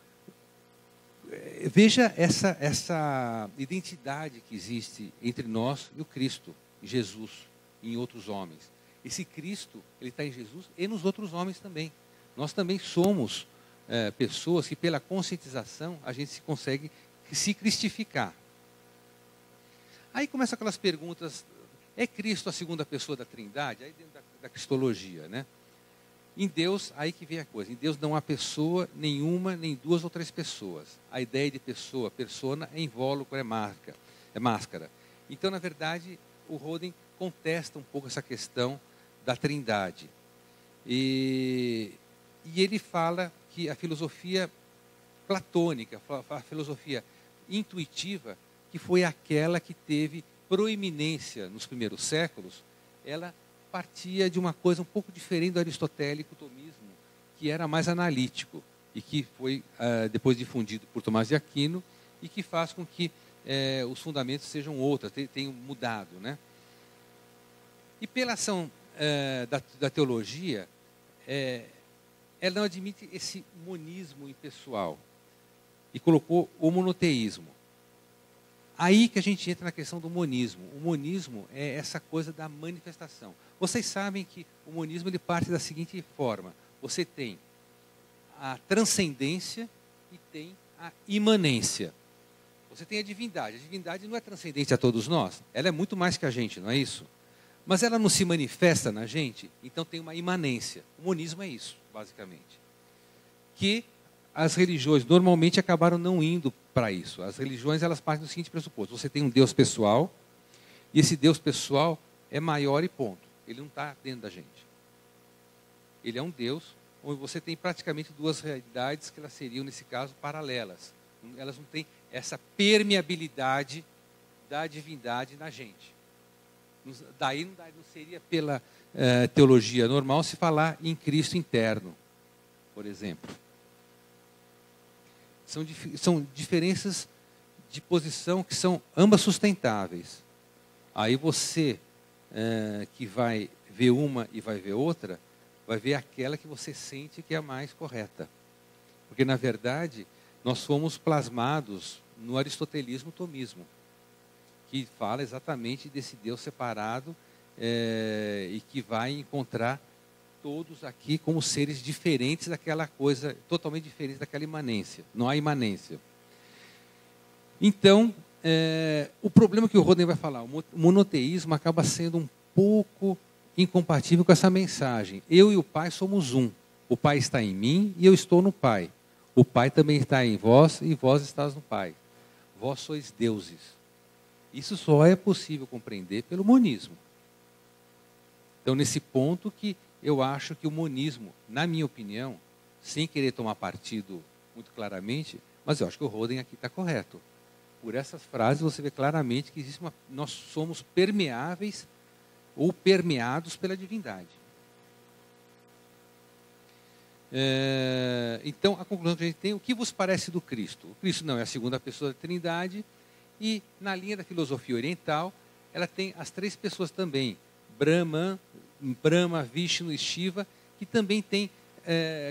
veja essa identidade que existe entre nós e o Cristo, Jesus, e em outros homens. Esse Cristo, ele está em Jesus e nos outros homens também. Nós também somos pessoas que, pela conscientização, a gente consegue se cristificar. Aí começam aquelas perguntas: é Cristo a segunda pessoa da Trindade? Aí dentro da cristologia, né? Em Deus, aí que vem a coisa. Em Deus não há pessoa nenhuma, nem duas ou três pessoas. A ideia de pessoa, persona, é invólucro, é máscara. Então, na verdade, o Roden contesta um pouco essa questão da Trindade. E ele fala que a filosofia platônica, a filosofia intuitiva, que foi aquela que teve proeminência nos primeiros séculos, ela partia de uma coisa um pouco diferente do aristotélico tomismo, que era mais analítico e que foi depois difundido por Tomás de Aquino e que faz com que os fundamentos sejam outros, tenham mudado, né? E pela ação da teologia, ela não admite esse monismo impessoal e colocou o monoteísmo. Aí que a gente entra na questão do monismo. O monismo é essa coisa da manifestação. Vocês sabem que o monismo ele parte da seguinte forma: você tem a transcendência e tem a imanência. Você tem a divindade. A divindade não é transcendente a todos nós. Ela é muito mais que a gente, não é isso? Mas ela não se manifesta na gente, então tem uma imanência. O monismo é isso, basicamente. Que as religiões normalmente acabaram não indo para isso. As religiões, elas partem do seguinte pressuposto: você tem um Deus pessoal, e esse Deus pessoal é maior e ponto. Ele não está dentro da gente. Ele é um Deus onde você tem praticamente duas realidades que elas seriam, nesse caso, paralelas. Elas não têm essa permeabilidade da divindade na gente. Daí não seria pela teologia normal se falar em Cristo interno, por exemplo. São diferenças de posição que são ambas sustentáveis. Aí você, que vai ver uma e vai ver outra, vai ver aquela que você sente que é a mais correta. Porque, na verdade, nós fomos plasmados no aristotelismo tomismo, que fala exatamente desse Deus separado e que vai encontrar todos aqui como seres diferentes daquela coisa, totalmente diferentes daquela imanência. Não há imanência. Então, o problema que o Roden vai falar, o monoteísmo acaba sendo um pouco incompatível com essa mensagem. Eu e o Pai somos um. O Pai está em mim e eu estou no Pai. O Pai também está em vós e vós estás no Pai. Vós sois deuses. Isso só é possível compreender pelo monismo. Então, nesse ponto que eu acho que o monismo, na minha opinião, sem querer tomar partido muito claramente, mas eu acho que o Roden aqui está correto. Por essas frases você vê claramente que nós somos permeáveis ou permeados pela divindade. Então, a conclusão que a gente tem: o que vos parece do Cristo? O Cristo não é a segunda pessoa da Trindade, e na linha da filosofia oriental, ela tem as três pessoas também: Brahma, Vishnu e Shiva, que também tem,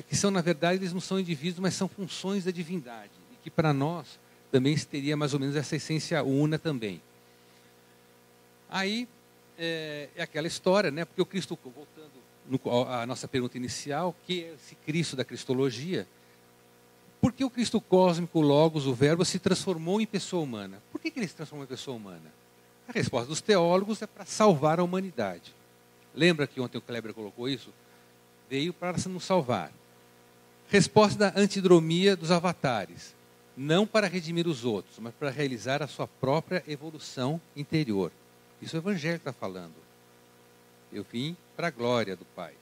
que são, na verdade, eles não são indivíduos, mas são funções da divindade, e que para nós também teria mais ou menos essa essência una também. Aí é aquela história, né? Porque o Cristo, voltando à nossa pergunta inicial, que é esse Cristo da cristologia, por que o Cristo cósmico, o Logos, o Verbo, se transformou em pessoa humana? Por que ele se transformou em pessoa humana? A resposta dos teólogos é para salvar a humanidade. Lembra que ontem o Kleber colocou isso? Veio para nos salvar. Resposta da antidromia dos avatares: não para redimir os outros, mas para realizar a sua própria evolução interior. Isso o Evangelho está falando. Eu vim para a glória do Pai.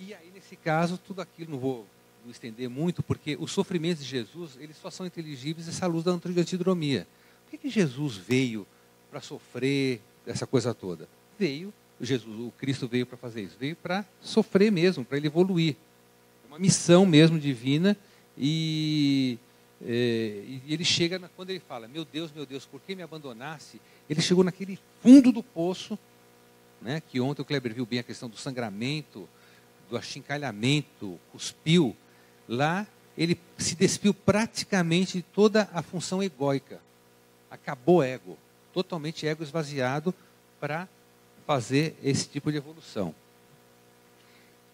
E aí, nesse caso, tudo aquilo, não vou me estender muito, porque os sofrimentos de Jesus, eles só são inteligíveis essa luz da antidromia. Por que Jesus veio para sofrer essa coisa toda? O Cristo veio para fazer isso, veio para sofrer mesmo, para ele evoluir. É uma missão mesmo divina, e ele chega, quando ele fala: meu Deus, por que me abandonaste? Ele chegou naquele fundo do poço, né, que ontem o Kleber viu bem a questão do sangramento, do achincalhamento, cuspiu, lá ele se despiu praticamente de toda a função egóica. Acabou o ego, totalmente ego esvaziado para fazer esse tipo de evolução.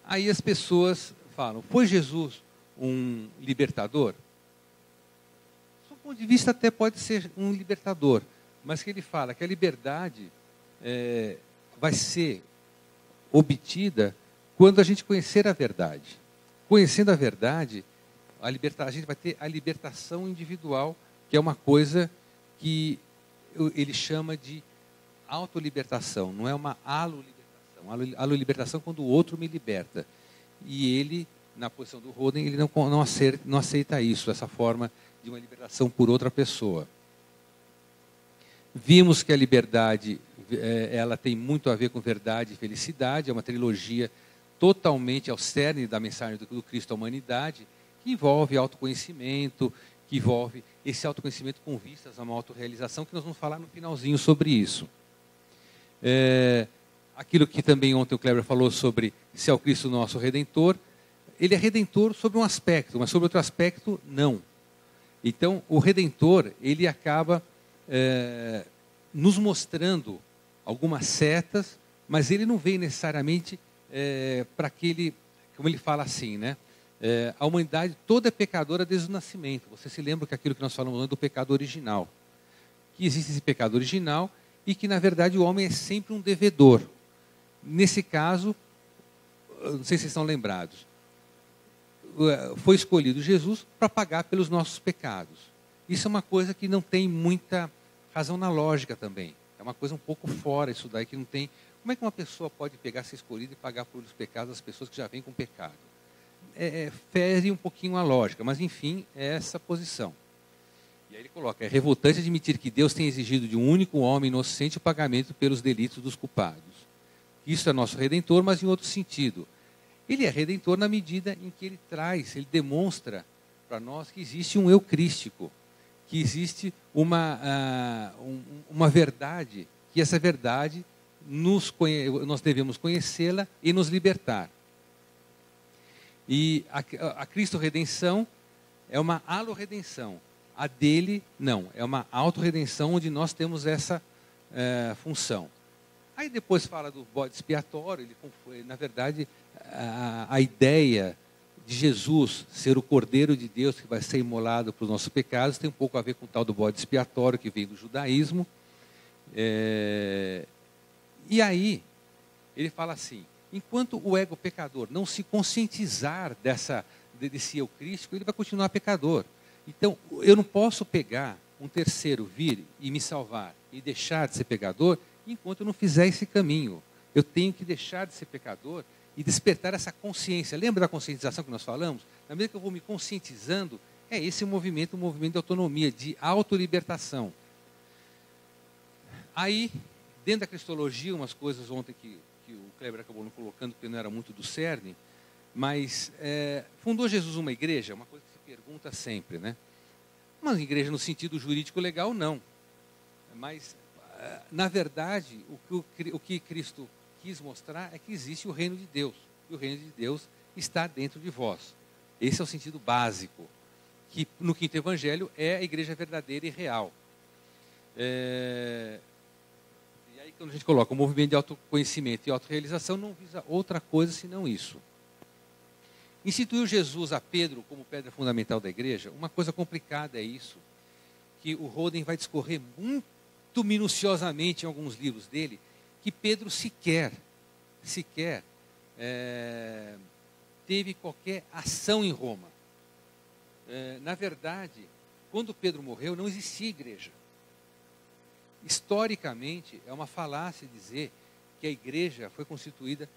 Aí as pessoas falam, foi Jesus um libertador? Do ponto de vista até pode ser um libertador, mas que ele fala que a liberdade vai ser obtida quando a gente conhecer a verdade. Conhecendo a verdade, a gente vai ter a libertação individual, que é uma coisa que ele chama de autolibertação, não é uma alolibertação. Alolibertação é quando o outro me liberta. E ele, na posição do Roden, ele não aceita isso, essa forma de uma libertação por outra pessoa. Vimos que a liberdade, ela tem muito a ver com verdade e felicidade, é uma trilogia totalmente ao cerne da mensagem do Cristo à humanidade, que envolve autoconhecimento, que envolve esse autoconhecimento com vistas a uma autorrealização, que nós vamos falar no finalzinho sobre isso. Aquilo que também ontem o Kleber falou sobre se é o Cristo nosso Redentor, ele é Redentor sobre um aspecto, mas sobre outro aspecto, não. Então, o Redentor, ele acaba nos mostrando algumas setas, mas ele não vem necessariamente para aquele, como ele fala assim, né? A humanidade toda é pecadora desde o nascimento. Você se lembra que aquilo que nós falamos do pecado original. Que existe esse pecado original e que, na verdade, o homem é sempre um devedor. Nesse caso, não sei se vocês estão lembrados, foi escolhido Jesus para pagar pelos nossos pecados. Isso é uma coisa que não tem muita razão na lógica também. É uma coisa um pouco fora isso daí, que não tem... Como é que uma pessoa pode pegar, ser escolhida e pagar pelos pecados das pessoas que já vêm com pecado? Fere um pouquinho a lógica, mas enfim, é essa posição. E aí ele coloca, é revoltante admitir que Deus tem exigido de um único homem inocente o pagamento pelos delitos dos culpados. Isso é nosso Redentor, mas em outro sentido. Ele é Redentor na medida em que ele demonstra para nós que existe um eu crístico, que existe uma verdade, que essa verdade nós devemos conhecê-la e nos libertar. E a Cristo Redenção é uma alo-redenção. A dele, não. É uma auto-redenção onde nós temos essa função. Aí depois fala do bode expiatório. Na verdade, a ideia de Jesus ser o Cordeiro de Deus que vai ser imolado para os nossos pecados tem um pouco a ver com o tal do bode expiatório que vem do judaísmo. E aí, ele fala assim, enquanto o ego pecador não se conscientizar desse eu crístico, ele vai continuar pecador. Então, eu não posso pegar um terceiro vir e me salvar e deixar de ser pecador enquanto eu não fizer esse caminho. Eu tenho que deixar de ser pecador e despertar essa consciência. Lembra da conscientização que nós falamos? Na medida que eu vou me conscientizando, é esse o movimento de autonomia, de autolibertação. Aí, dentro da cristologia, umas coisas ontem que o Kleber acabou não colocando, porque não era muito do cerne, mas fundou Jesus uma igreja? Uma coisa que se pergunta sempre, né? Uma igreja no sentido jurídico legal, não. Mas, na verdade, o que Cristo quis mostrar é que existe o reino de Deus. E o reino de Deus está dentro de vós. Esse é o sentido básico, que no quinto evangelho é a igreja verdadeira e real. E aí quando a gente coloca o movimento de autoconhecimento e autorrealização, não visa outra coisa senão isso. Instituiu Jesus a Pedro como pedra fundamental da igreja? Uma coisa complicada é isso, que o Roden vai discorrer muito minuciosamente em alguns livros dele, que Pedro sequer teve qualquer ação em Roma. Na verdade, quando Pedro morreu, não existia igreja. Historicamente, é uma falácia dizer que a igreja foi constituída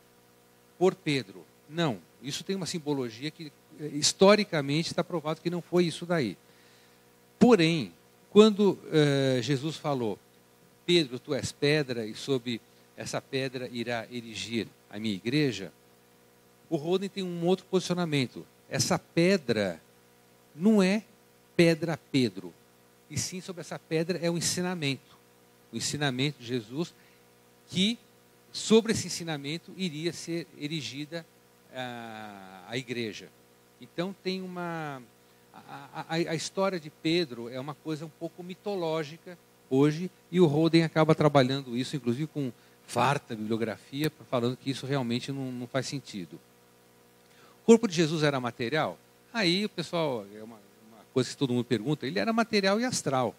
por Pedro. Não, isso tem uma simbologia que historicamente está provado que não foi isso daí. Porém, quando Jesus falou, Pedro, tu és pedra e sobre essa pedra irá erigir a minha igreja, o Roden tem um outro posicionamento. Essa pedra não é pedra Pedro, e sim sobre essa pedra é o ensinamento de Jesus, que sobre esse ensinamento iria ser erigida a igreja. Então tem a história de Pedro é uma coisa um pouco mitológica hoje, e o Holden acaba trabalhando isso, inclusive com farta bibliografia, falando que isso realmente não faz sentido. O corpo de Jesus era material? Aí o pessoal, é uma coisa que todo mundo pergunta, ele era material e astral.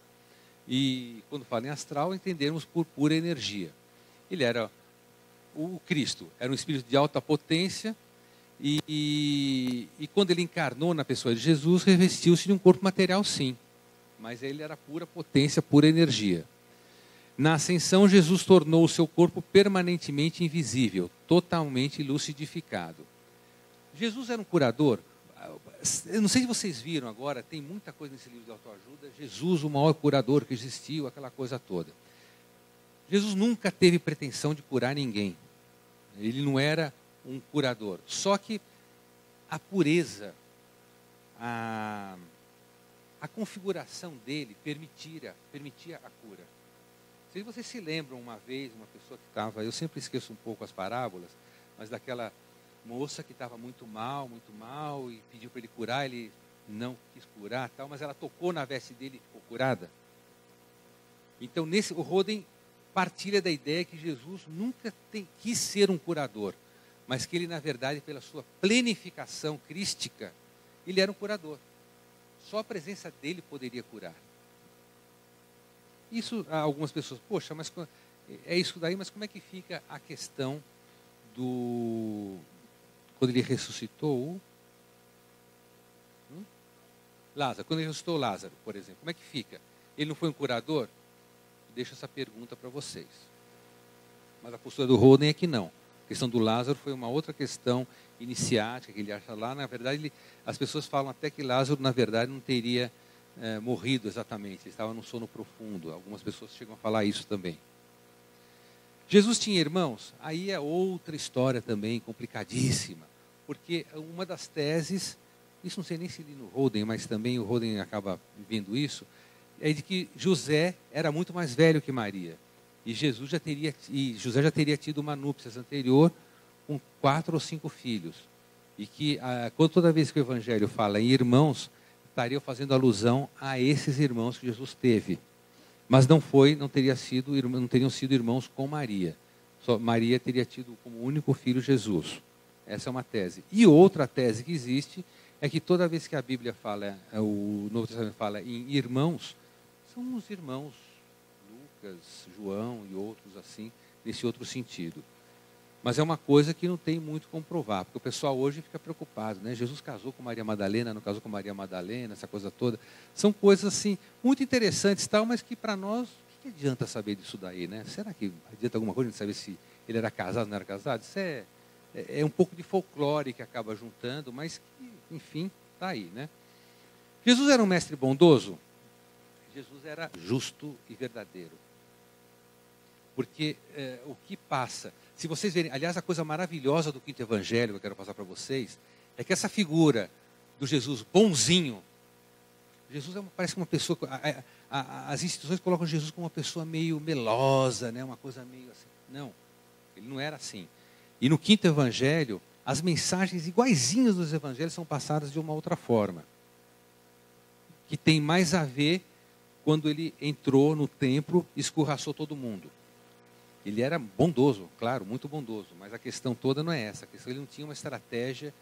E quando fala em astral, entendermos por pura energia. Ele era o Cristo, era um espírito de alta potência, e quando ele encarnou na pessoa de Jesus, revestiu-se de um corpo material, sim. Mas ele era pura potência, pura energia. Na ascensão, Jesus tornou o seu corpo permanentemente invisível, totalmente lucidificado. Jesus era um curador. Eu não sei se vocês viram agora, tem muita coisa nesse livro de autoajuda. Jesus, o maior curador que existiu, aquela coisa toda. Jesus nunca teve pretensão de curar ninguém. Ele não era um curador. Só que a pureza, a configuração dele permitia a cura. Se vocês se lembram uma vez, uma pessoa que estava, eu sempre esqueço um pouco as parábolas, mas daquela moça que estava muito mal, e pediu para ele curar, ele não quis curar, tal, mas ela tocou na veste dele e ficou curada. Então, o Holden partilha da ideia que Jesus nunca quis ser um curador, mas que ele, na verdade, pela sua plenificação crística, ele era um curador. Só a presença dele poderia curar. Isso, algumas pessoas, poxa, mas é isso daí, mas como é que fica a questão quando ele ressuscitou Lázaro, quando ele ressuscitou Lázaro, por exemplo, como é que fica? Ele não foi um curador? Deixo essa pergunta para vocês. Mas a postura do Holden é que não. A questão do Lázaro foi uma outra questão iniciática que ele acha lá. Na verdade, as pessoas falam até que Lázaro, na verdade, não teria morrido exatamente. Ele estava num sono profundo. Algumas pessoas chegam a falar isso também. Jesus tinha irmãos? Aí é outra história também, complicadíssima. Porque uma das teses, isso não sei nem se li no Holden, mas também o Holden acaba vendo isso, é de que José era muito mais velho que Maria. E José já teria tido uma núpcias anterior com 4 ou 5 filhos. E que toda vez que o Evangelho fala em irmãos, estaria fazendo alusão a esses irmãos que Jesus teve. Mas não teriam sido irmãos com Maria. Só Maria teria tido como único filho Jesus. Essa é uma tese. E outra tese que existe é que toda vez que a Bíblia fala, o Novo Testamento fala em irmãos, são os irmãos Lucas, João e outros assim, nesse outro sentido. Mas é uma coisa que não tem muito como provar, porque o pessoal hoje fica preocupado, né? Jesus casou com Maria Madalena, não casou com Maria Madalena, essa coisa toda. São coisas assim, muito interessantes, tal, mas que para nós, o que adianta saber disso daí, né? Será que adianta alguma coisa de saber se ele era casado ou não era casado? Isso é um pouco de folclore que acaba juntando, mas que, enfim, está aí, né? Jesus era um mestre bondoso? Jesus era justo e verdadeiro. Porque o que passa, se vocês verem, aliás, a coisa maravilhosa do quinto evangelho que eu quero passar para vocês, é que essa figura do Jesus bonzinho, Jesus parece uma pessoa, as instituições colocam Jesus como uma pessoa meio melosa, né? Uma coisa meio assim. Não, ele não era assim. E no quinto evangelho, as mensagens iguaizinhas dos evangelhos são passadas de uma outra forma, que tem mais a ver quando ele entrou no templo e escorraçou todo mundo. Ele era bondoso, claro, muito bondoso, mas a questão toda não é essa. A questão, ele não tinha uma estratégia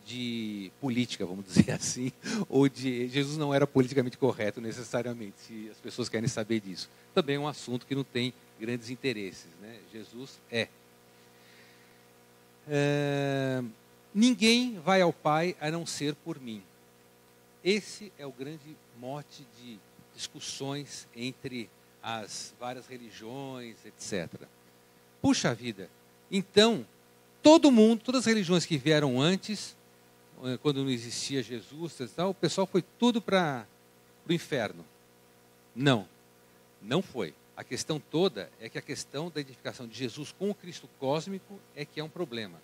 de política, vamos dizer assim, ou Jesus não era politicamente correto necessariamente, se as pessoas querem saber disso. Também é um assunto que não tem grandes interesses, né? Jesus é. Ninguém vai ao Pai a não ser por mim. Esse é o grande mote de discussões entre as várias religiões, etc. Puxa vida, então, todo mundo, todas as religiões que vieram antes, quando não existia Jesus, o pessoal foi tudo para o inferno. Não, não foi. A questão toda é que a questão da identificação de Jesus com o Cristo cósmico é que é um problema.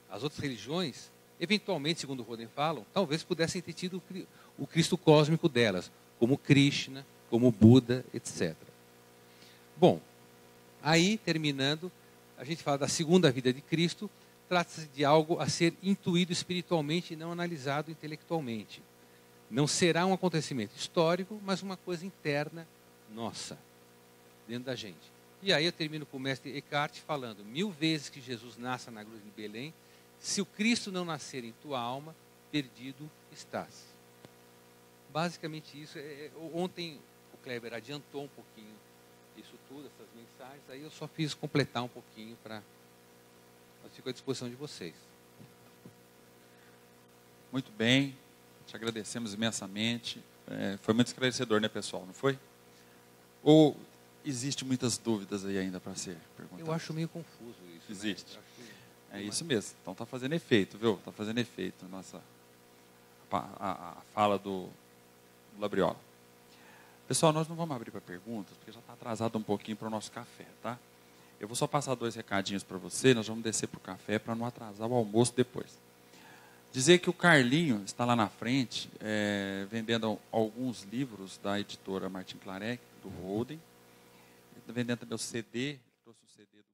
As outras religiões, eventualmente, segundo o Holden falam, talvez pudessem ter tido o Cristo cósmico delas, como Krishna, como Buda, etc. Bom, aí, terminando, a gente fala da segunda vida de Cristo, trata-se de algo a ser intuído espiritualmente e não analisado intelectualmente. Não será um acontecimento histórico, mas uma coisa interna nossa, dentro da gente. E aí eu termino com o mestre Eckhart falando: 1000 vezes que Jesus nasça na cruz de Belém, se o Cristo não nascer em tua alma, perdido estás. Basicamente isso. Ontem o Kleber adiantou um pouquinho isso tudo, essas mensagens, aí eu só fiz completar um pouquinho para... Mas fico à disposição de vocês.
Muito bem, te agradecemos imensamente. Foi muito esclarecedor, né, pessoal? Não foi? Ou existe muitas dúvidas aí ainda para ser perguntadas?
Eu acho meio confuso isso.
Existe.
Né?
É isso mesmo. Então está fazendo efeito, viu? Está fazendo efeito a fala do Labriola. Pessoal, nós não vamos abrir para perguntas, porque já está atrasado um pouquinho para o nosso café, tá? Eu vou só passar 2 recadinhos para você, nós vamos descer para o café para não atrasar o almoço depois. Dizer que o Carlinho está lá na frente, vendendo alguns livros da editora Martin Clarec, do Holden, vendendo também o CD, trouxe o CD do